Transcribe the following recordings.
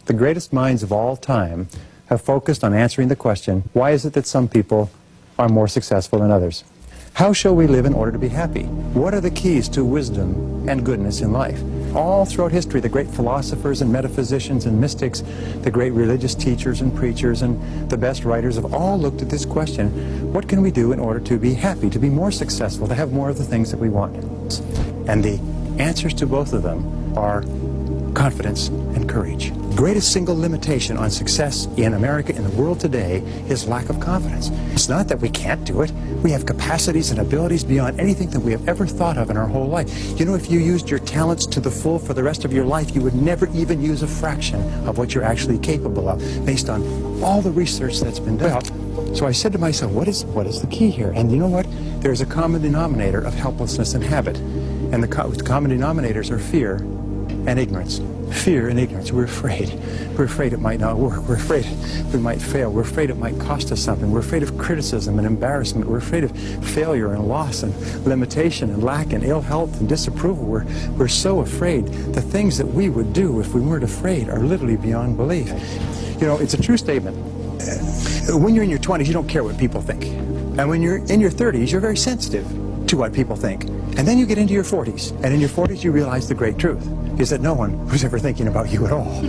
The greatest minds of all time have focused on answering the question, why is it that some people are more successful than others? How shall we live in order to be happy? What are the keys to wisdom and goodness in life? All throughout history, the great philosophers and metaphysicians and mystics, the great religious teachers and preachers and the best writers have all looked at this question, what can we do in order to be happy, to be more successful, to have more of the things that we want? And the answers to both of them are confidence and courage. The greatest single limitation on success in America, in the world today, is lack of confidence. It's not that we can't do it. We have capacities and abilities beyond anything that we have ever thought of in our whole life. You know, if you used your talents to the full for the rest of your life, you would never even use a fraction of what you're actually capable of, based on all the research that's been done. So I said to myself, what is the key here? And you know what? There's a common denominator of helplessness and habit. And the common denominators are fear and ignorance. Fear and ignorance. We're afraid. We're afraid it might not work. We're afraid we might fail. We're afraid it might cost us something. We're afraid of criticism and embarrassment. We're afraid of failure and loss and limitation and lack and ill health and disapproval. We're so afraid. The things that we would do if we weren't afraid are literally beyond belief. You know, it's a true statement. When you're in your 20s, you don't care what people think. And when you're in your 30s, you're very sensitive to what people think. And then you get into your 40s, and in your 40s you realize the great truth is that no one was ever thinking about you at all.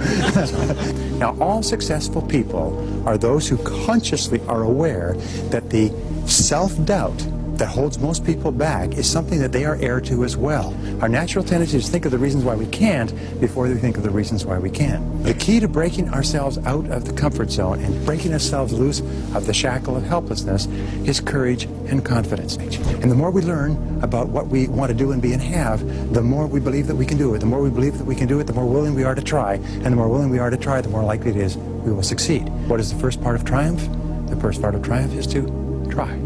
Now, all successful people are those who consciously are aware that the self-doubt that holds most people back is something that they are heir to as well. Our natural tendency is to think of the reasons why we can't before we think of the reasons why we can. The key to breaking ourselves out of the comfort zone and breaking ourselves loose of the shackle of helplessness is courage and confidence. And the more we learn about what we want to do and be and have, the more we believe that we can do it. The more we believe that we can do it, the more willing we are to try. And the more willing we are to try, the more likely it is we will succeed. What is the first part of triumph? The first part of triumph is to try.